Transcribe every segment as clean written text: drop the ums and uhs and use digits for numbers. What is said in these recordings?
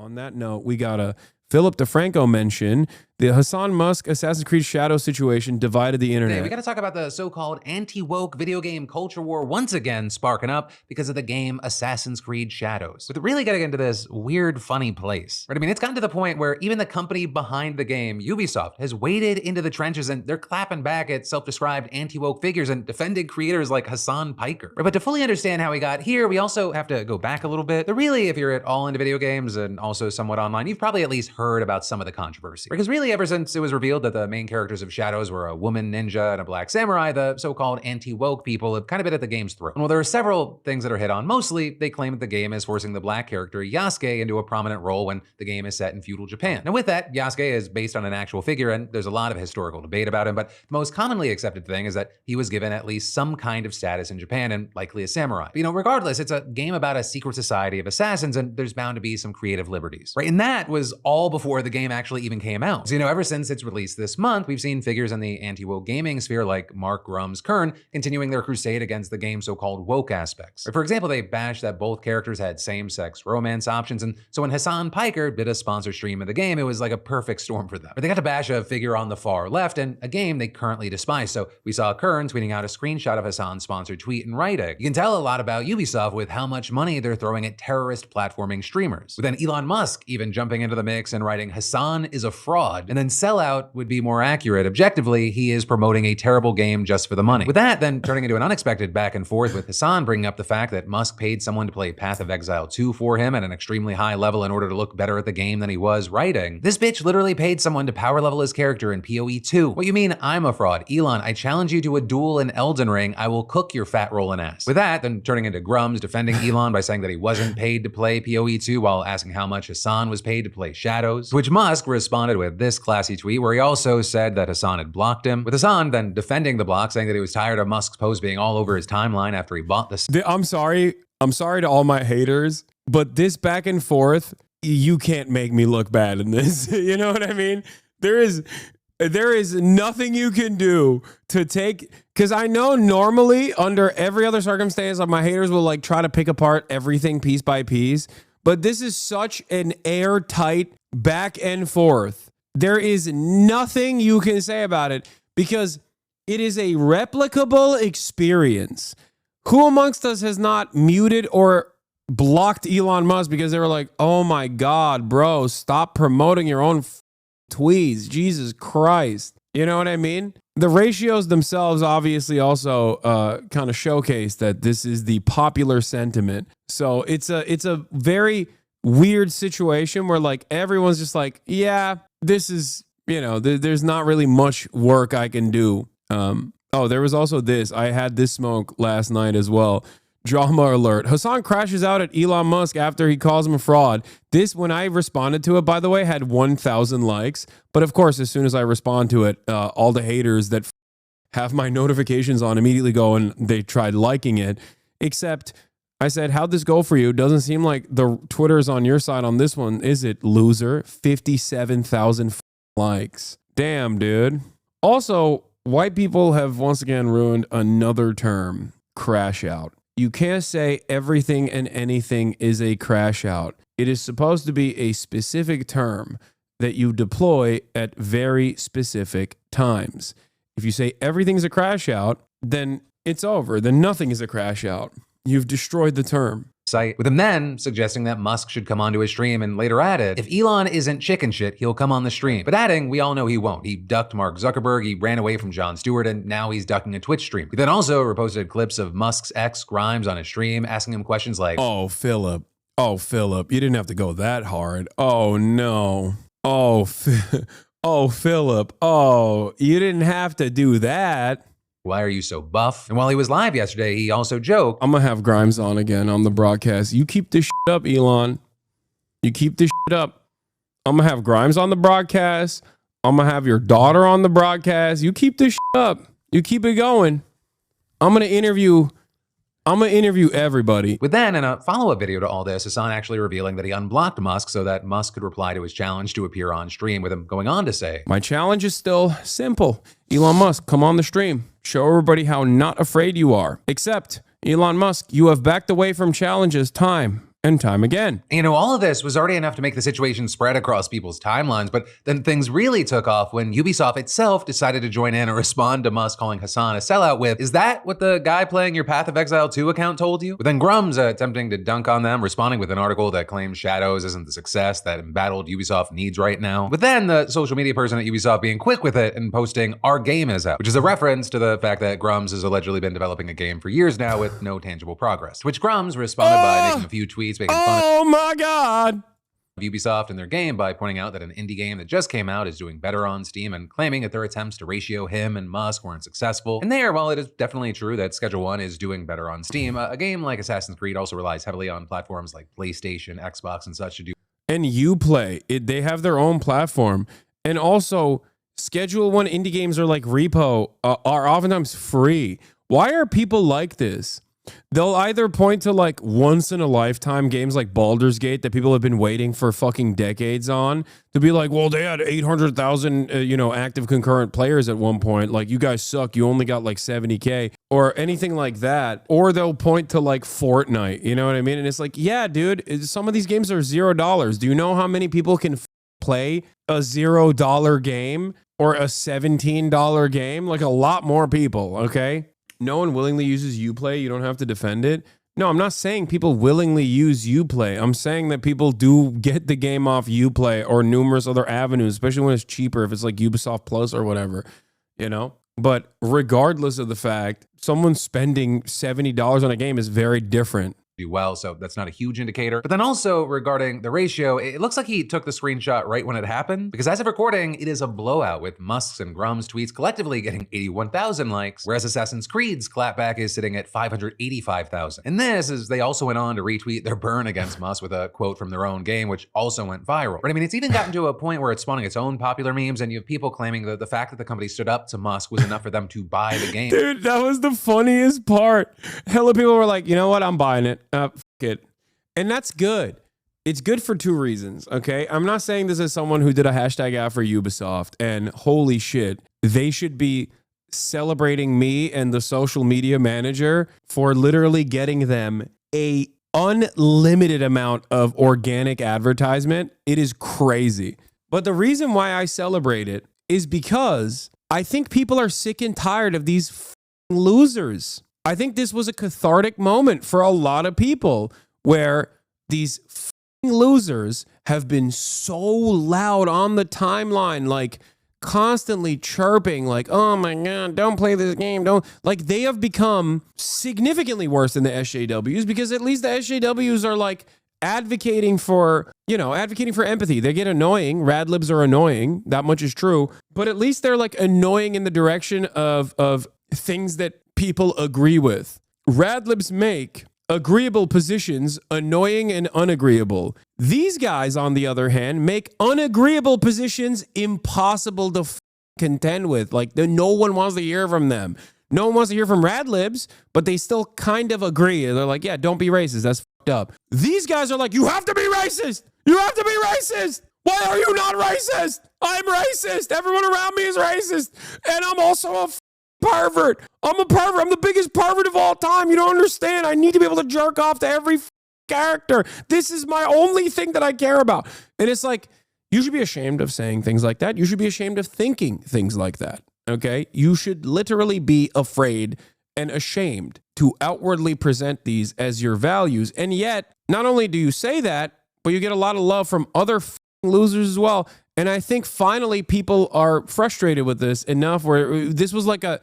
On that note, we got a Philip DeFranco mention. The Hasan Musk Assassin's Creed Shadow situation divided the internet. Today, we got to talk about the so-called anti-woke video game culture war once again sparking up because of the game Assassin's Creed Shadows. With really getting into this weird, funny place. Right? I mean, it's gotten to the point where even the company behind the game, Ubisoft, has waded into the trenches and they're clapping back at self-described anti-woke figures and defending creators like Hasan Piker. Right? But to fully understand how we got here, we also have to go back a little bit. But really, if you're at all into video games and also somewhat online, you've probably at least heard about some of the controversy. Because really, ever since it was revealed that the main characters of Shadows were a woman ninja and a black samurai, the so-called anti-woke people have kind of been at the game's throat. And while there are several things that are hit on, mostly they claim that the game is forcing the black character Yasuke into a prominent role when the game is set in feudal Japan. Now with that, Yasuke is based on an actual figure and there's a lot of historical debate about him, but the most commonly accepted thing is that he was given at least some kind of status in Japan and likely a samurai. But, regardless, it's a game about a secret society of assassins and there's bound to be some creative liberties, right? And that was all before the game actually even came out. So, ever since its release this month, we've seen figures in the anti-woke gaming sphere like Mark Grumm's Kern continuing their crusade against the game's so-called woke aspects. For example, they bashed that both characters had same-sex romance options, and so when Hasan Piker did a sponsor stream of the game, it was like a perfect storm for them. But they got to bash a figure on the far left, and a game they currently despise. So we saw Kern tweeting out a screenshot of Hasan's sponsored tweet and writing, "You can tell a lot about Ubisoft with how much money they're throwing at terrorist platforming streamers." With then Elon Musk even jumping into the mix and writing, "Hasan is a fraud," and then sellout would be more accurate. Objectively, he is promoting a terrible game just for the money. With that, then turning into an unexpected back and forth with Hasan bringing up the fact that Musk paid someone to play Path of Exile 2 for him at an extremely high level in order to look better at the game than he was writing. This bitch literally paid someone to power level his character in PoE 2. What you mean I'm a fraud? Elon, I challenge you to a duel in Elden Ring. I will cook your fat rolling ass. With that, then turning into Grums defending Elon by saying that he wasn't paid to play PoE 2 while asking how much Hasan was paid to play Shadows, to which Musk responded with this classy tweet where he also said that Hasan had blocked him, with Hasan then defending the block, saying that he was tired of Musk's post being all over his timeline after he bought this. I'm sorry to all my haters, but this back and forth, you can't make me look bad in this. You know what I mean? There is nothing you can do to take, because I know normally under every other circumstance, my haters will like try to pick apart everything piece by piece, but this is such an airtight back and forth. There is nothing you can say about it because it is a replicable experience. Who amongst us has not muted or blocked Elon Musk because they were like, "Oh my God, bro, stop promoting your own tweets. Jesus Christ." You know what I mean? The ratios themselves obviously also kind of showcase that this is the popular sentiment. So it's a very weird situation where like everyone's just like, yeah, this is, there's not really much work I can do. There was also this. I had this smoke last night as well. Drama alert. Hasan crashes out at Elon Musk after he calls him a fraud. This, when I responded to it, by the way, had 1,000 likes. But of course, as soon as I respond to it, all the haters that have my notifications on immediately go and they tried liking it. Except I said, how'd this go for you? Doesn't seem like the Twitter's on your side on this one, is it, loser? 57,000 likes. Damn, dude. Also, white people have once again ruined another term, crash out. You can't say everything and anything is a crash out. It is supposed to be a specific term that you deploy at very specific times. If you say everything's a crash out, then it's over. Then nothing is a crash out. You've destroyed the term. Site, with him then suggesting that Musk should come onto his stream and later added, if Elon isn't chicken shit, he'll come on the stream. But adding, we all know he won't. He ducked Mark Zuckerberg, he ran away from Jon Stewart, and now he's ducking a Twitch stream. He then also reposted clips of Musk's ex, Grimes, on his stream, asking him questions like, Oh, Philip, you didn't have to go that hard. Oh, no. Oh, Philip, you didn't have to do that. Why are you so buff? And while he was live yesterday, he also joked, I'm gonna have Grimes on again on the broadcast. You keep this shit up, Elon. You keep this shit up. I'm gonna have Grimes on the broadcast. I'm gonna have your daughter on the broadcast. You keep this shit up. You keep it going. I'm gonna interview everybody. With then, in a follow-up video to all this, Hasan actually revealing that he unblocked Musk so that Musk could reply to his challenge to appear on stream, with him going on to say, my challenge is still simple. Elon Musk, come on the stream. Show everybody how not afraid you are. Except, Elon Musk, you have backed away from challenges time and time again. You know, all of this was already enough to make the situation spread across people's timelines, but then things really took off when Ubisoft itself decided to join in and respond to Musk calling Hasan a sellout with, "Is that what the guy playing your Path of Exile 2 account told you?" But then Grum's attempting to dunk on them, responding with an article that claims Shadows isn't the success that embattled Ubisoft needs right now. But then the social media person at Ubisoft being quick with it and posting, "Our game is out," which is a reference to the fact that Grums has allegedly been developing a game for years now with no tangible progress. To which Grums responded by making a few tweets making fun of Oh my God. Ubisoft and their game by pointing out that an indie game that just came out is doing better on Steam and claiming that their attempts to ratio him and Musk weren't successful. And there, while it is definitely true that Schedule 1 is doing better on Steam, a game like Assassin's Creed also relies heavily on platforms like PlayStation, Xbox, and such to do. And Uplay, they have their own platform. And also, Schedule 1 indie games are like Repo, are oftentimes free. Why are people like this? They'll either point to like once in a lifetime games like Baldur's Gate that people have been waiting for fucking decades on to be like, well, they had 800,000, active concurrent players at one point. Like, you guys suck. You only got like 70K or anything like that. Or they'll point to like Fortnite. You know what I mean? And it's like, yeah, dude, some of these games are $0. Do you know how many people can play a $0 game or a $17 game? Like a lot more people. Okay. No one willingly uses Uplay. You don't have to defend it. No, I'm not saying people willingly use Uplay. I'm saying that people do get the game off Uplay or numerous other avenues, especially when it's cheaper, if it's like Ubisoft Plus or whatever, you know? But regardless of the fact, someone spending $70 on a game is very different. Do well, so that's not a huge indicator. But then also regarding the ratio, it looks like he took the screenshot right when it happened, because as of recording, it is a blowout with Musk's and Grum's tweets collectively getting 81,000 likes, whereas Assassin's Creed's clapback is sitting at 585,000. And this is, they also went on to retweet their burn against Musk with a quote from their own game, which also went viral. But I mean, it's even gotten to a point where it's spawning its own popular memes, and you have people claiming that the fact that the company stood up to Musk was enough for them to buy the game. Dude, that was the funniest part. Hella people were like, you know what, I'm buying it. F it. And that's good. It's good for two reasons, okay? I'm not saying this as someone who did a hashtag ad for Ubisoft, and holy shit, they should be celebrating me and the social media manager for literally getting them a unlimited amount of organic advertisement. It is crazy. But the reason why I celebrate it is because I think people are sick and tired of these losers. I think this was a cathartic moment for a lot of people where these losers have been so loud on the timeline, like constantly chirping, like, oh my God, don't play this game. Don't, like, they have become significantly worse than the SJWs, because at least the SJWs are like advocating for empathy. They get annoying. Rad libs are annoying. That much is true. But at least they're like annoying in the direction of things that people agree with. Radlibs make agreeable positions annoying and unagreeable. These guys, on the other hand, make unagreeable positions impossible to contend with. Like, no one wants to hear from them. No one wants to hear from Radlibs, but they still kind of agree. They're like, yeah, don't be racist. That's fucked up. These guys are like, you have to be racist. You have to be racist. Why are you not racist? I'm racist. Everyone around me is racist. And I'm also a pervert. I'm a pervert. I'm the biggest pervert of all time. You don't understand. I need to be able to jerk off to every character. This is my only thing that I care about. And it's like, you should be ashamed of saying things like that. You should be ashamed of thinking things like that. Okay? You should literally be afraid and ashamed to outwardly present these as your values. And yet, not only do you say that, but you get a lot of love from other losers as well. And I think finally people are frustrated with this enough where this was like a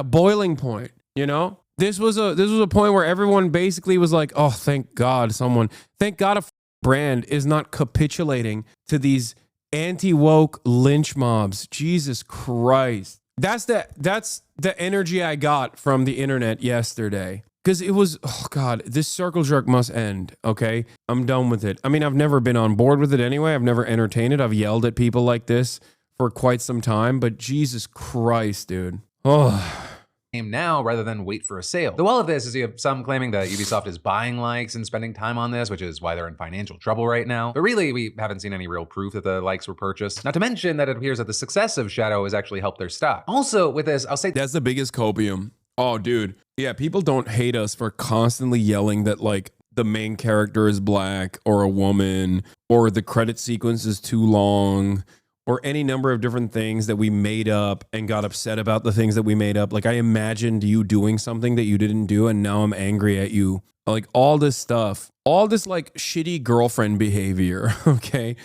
boiling point, you know? This was a point where everyone basically was like, oh, thank God a brand is not capitulating to these anti-woke lynch mobs. Jesus Christ. That's the energy I got from the internet yesterday. Because it was, oh God, this circle jerk must end, okay? I'm done with it. I mean, I've never been on board with it anyway. I've never entertained it. I've yelled at people like this for quite some time, but Jesus Christ, dude. Oh. Now rather than wait for a sale. Though all of this is, you have some claiming that Ubisoft is buying likes and spending time on this, which is why they're in financial trouble right now. But really, we haven't seen any real proof that the likes were purchased. Not to mention that it appears that the success of Shadow has actually helped their stock. Also with this, I'll say that's the biggest copium. Oh, dude. Yeah, people don't hate us for constantly yelling that, like, the main character is black or a woman, or the credit sequence is too long, or any number of different things that we made up and got upset about the things that we made up. Like, I imagined you doing something that you didn't do, and now I'm angry at you. Like, all this stuff, all this like shitty girlfriend behavior. Okay.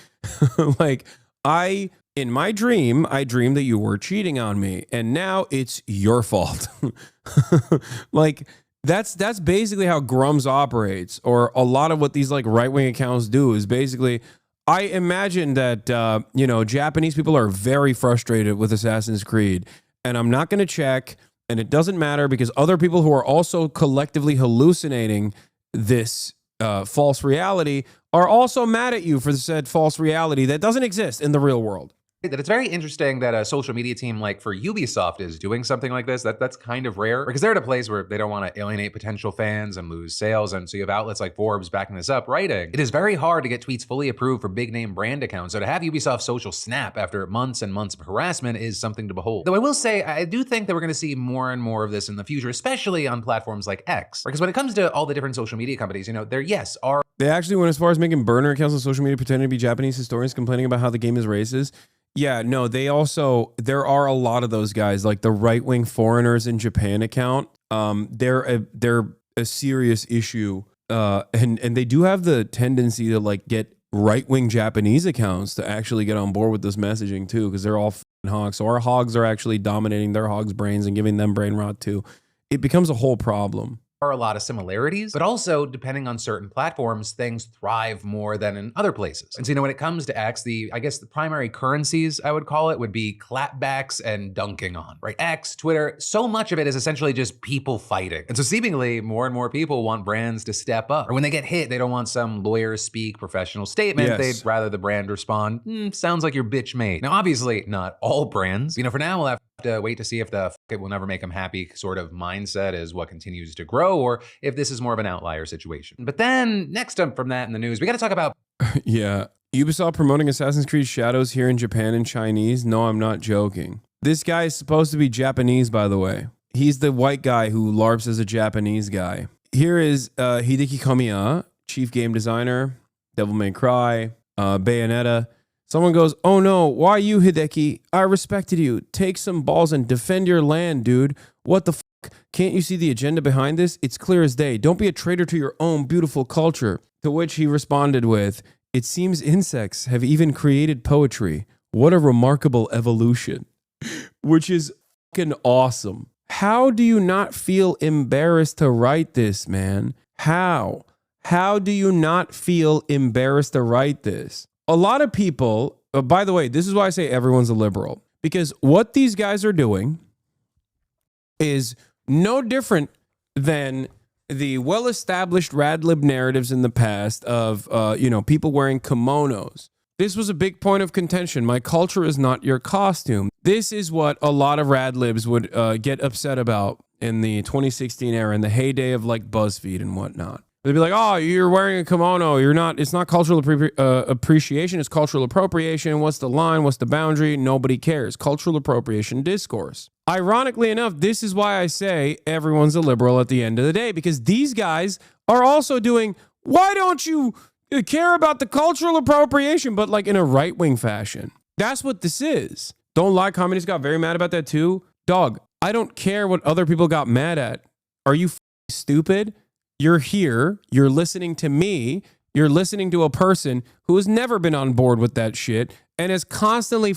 Like, in my dream, I dreamed that you were cheating on me, and now it's your fault. Like, that's basically how Grums operates, or a lot of what these like right-wing accounts do is basically, I imagine that, Japanese people are very frustrated with Assassin's Creed, and I'm not going to check, and it doesn't matter because other people who are also collectively hallucinating this false reality are also mad at you for said false reality that doesn't exist in the real world. That it's very interesting that a social media team like for Ubisoft is doing something like this. That's kind of rare because they're at a place where they don't want to alienate potential fans and lose sales. And so you have outlets like Forbes backing this up, writing, "It is very hard to get tweets fully approved for big name brand accounts. So to have Ubisoft social snap after months and months of harassment is something to behold." Though I will say, I do think that we're going to see more and more of this in the future, especially on platforms like X. Because when it comes to all the different social media companies, They actually went as far as making burner accounts on social media pretending to be Japanese historians complaining about how the game is racist. Yeah, no, there are a lot of those guys, like the right-wing foreigners in Japan account. They're a serious issue. And they do have the tendency to like get right-wing Japanese accounts to actually get on board with this messaging too, because they're all hogs. So our hogs are actually dominating their hogs' brains and giving them brain rot too. It becomes a whole problem. Are a lot of similarities, but also depending on certain platforms, things thrive more than in other places. And so, when it comes to X, I guess the primary currencies I would call it would be clapbacks and dunking on, right? X, Twitter, so much of it is essentially just people fighting. And so seemingly more and more people want brands to step up. Or when they get hit, they don't want some lawyer speak professional statement. Yes. They'd rather the brand respond, sounds like your bitch made. Now, obviously not all brands. For now we'll have to wait to see if the it will never make them happy sort of mindset is what continues to grow, or if this is more of an outlier situation. But then next up from that in the news, we got to talk about Yeah, Ubisoft promoting Assassin's Creed Shadows here in Japan in Chinese. No, I'm not joking. This guy is supposed to be Japanese, by the way. He's the white guy who LARPs as a Japanese guy. Here is Hideki Kamiya, chief game designer, Devil May Cry, Bayonetta. Someone goes, "Oh no, why you, Hideki? I respected you. Take some balls and defend your land, dude. What the fuck? Can't you see the agenda behind this? It's clear as day. Don't be a traitor to your own beautiful culture." To which he responded with, "It seems insects have even created poetry. What a remarkable evolution." Which is fucking awesome. How do you not feel embarrassed to write this, man? How? How do you not feel embarrassed to write this? A lot of people, by the way, this is why I say everyone's a liberal. Because what these guys are doing is no different than the well-established radlib narratives in the past of, people wearing kimonos. This was a big point of contention. My culture is not your costume. This is what a lot of radlibs would get upset about in the 2016 era, in the heyday of like BuzzFeed and whatnot. They'd be like, "Oh, you're wearing a kimono. It's not cultural appreciation. It's cultural appropriation. What's the line? What's the boundary? Nobody cares. Cultural appropriation discourse." Ironically enough, this is why I say everyone's a liberal at the end of the day, because these guys are also doing, why don't you care about the cultural appropriation, but like in a right-wing fashion. That's what this is. Don't lie, communists got very mad about that too. Dog, I don't care what other people got mad at. Are you stupid? You're here, you're listening to me, you're listening to a person who has never been on board with that shit and has constantly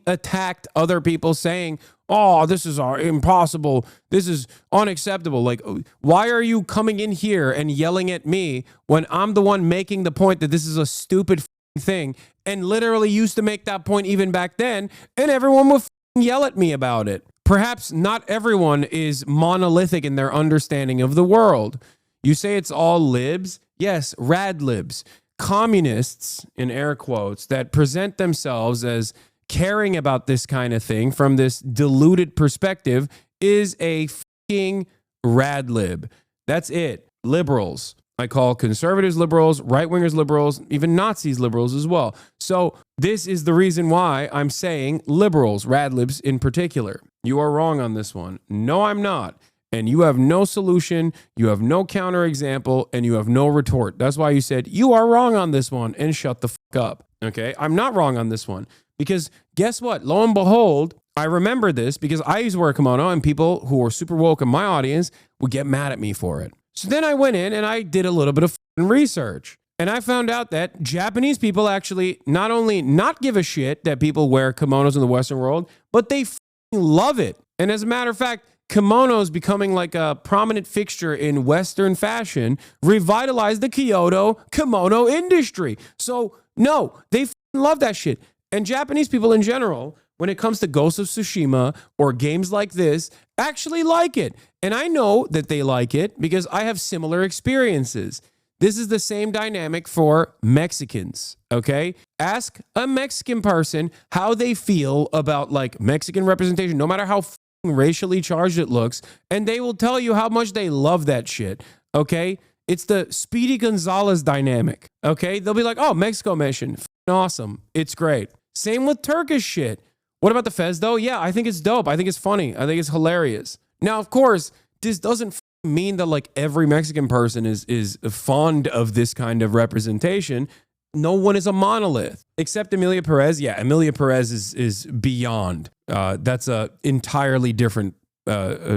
attacked other people saying, "Oh, this is impossible, this is unacceptable." Like, why are you coming in here and yelling at me when I'm the one making the point that this is a stupid thing, and literally used to make that point even back then, and everyone would yell at me about it? Perhaps not everyone is monolithic in their understanding of the world. You say it's all libs? Yes, rad libs. Communists, in air quotes, that present themselves as caring about this kind of thing from this diluted perspective is a fucking rad lib. That's it. Liberals. I call conservatives liberals, right-wingers liberals, even Nazis liberals as well. So this is the reason why I'm saying liberals, rad libs in particular. You are wrong on this one. No, I'm not. and you have no solution, you have no counterexample, and you have no retort. That's why you said, you are wrong on this one, and shut the fuck up. Okay? I'm not wrong on this one. Because guess what? Lo and behold, I remember this because I used to wear a kimono, and people who were super woke in my audience would get mad at me for it. So then I went in and I did a little bit of research. And I found out that Japanese people actually not only not give a shit that people wear kimonos in the Western world, but they love it. And as a matter of fact, kimonos becoming like a prominent fixture in Western fashion revitalized the Kyoto kimono industry. So no, they love that shit. And Japanese people in general, when it comes to Ghost of Tsushima or games like this, actually like it. And I know that they like it because I have similar experiences. This is the same dynamic for Mexicans, okay? Ask a Mexican person how they feel about like Mexican representation, no matter how racially charged it looks, and they will tell you how much they love that shit, okay? It's the Speedy Gonzalez dynamic, okay? They'll be like, oh, Mexico mission, awesome, it's great. Same with Turkish shit. What about the Fez though? Yeah, I think it's dope. I think it's funny. I think it's hilarious. Now, of course, this doesn't mean that like every Mexican person is fond of this kind of representation. No one is a monolith except Emilia Perez. Yeah, Emilia Perez is beyond. That's a entirely different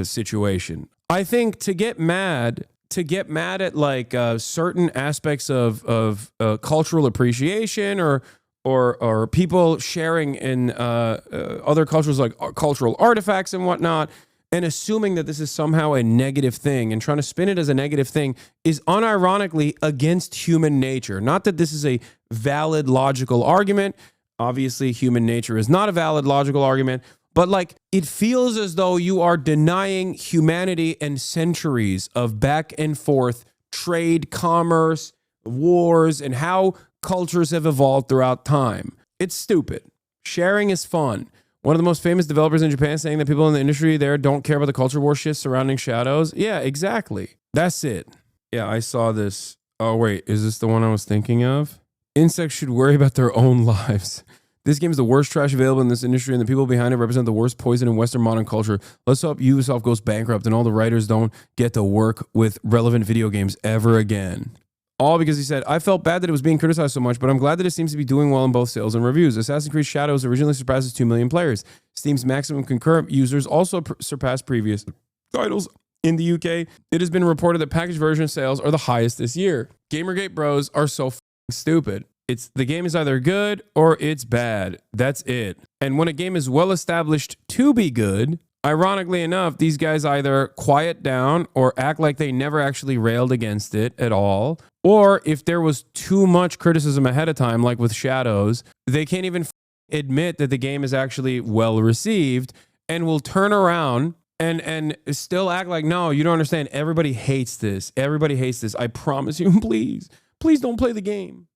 situation. I think to get mad at like certain aspects of cultural appreciation or people sharing in other cultures like cultural artifacts and whatnot, and assuming that this is somehow a negative thing and trying to spin it as a negative thing is unironically against human nature. Not that this is a valid logical argument. Obviously, human nature is not a valid logical argument, but like it feels as though you are denying humanity and centuries of back and forth trade, commerce, wars, and how cultures have evolved throughout time. It's stupid. Sharing is fun. One of the most famous developers in Japan saying that people in the industry there don't care about the culture war shit surrounding Shadows. Yeah, exactly. That's it. Yeah, I saw this. Oh, wait. Is this the one I was thinking of? Insects should worry about their own lives. This game is the worst trash available in this industry, and the people behind it represent the worst poison in Western modern culture. Let's hope Ubisoft goes bankrupt and all the writers don't get to work with relevant video games ever again. All because he said, I felt bad that it was being criticized so much, but I'm glad that it seems to be doing well in both sales and reviews. Assassin's Creed Shadows originally surpasses 2 million players. Steam's maximum concurrent users also surpassed previous titles. In the UK, it has been reported that packaged version sales are the highest this year. Gamergate bros are so stupid. The game is either good or it's bad. That's it. And when a game is well established to be good, ironically enough, these guys either quiet down or act like they never actually railed against it at all. Or if there was too much criticism ahead of time, like with Shadows, they can't even admit that the game is actually well received and will turn around and still act like, no, you don't understand. Everybody hates this. Everybody hates this. I promise you, please don't play the game.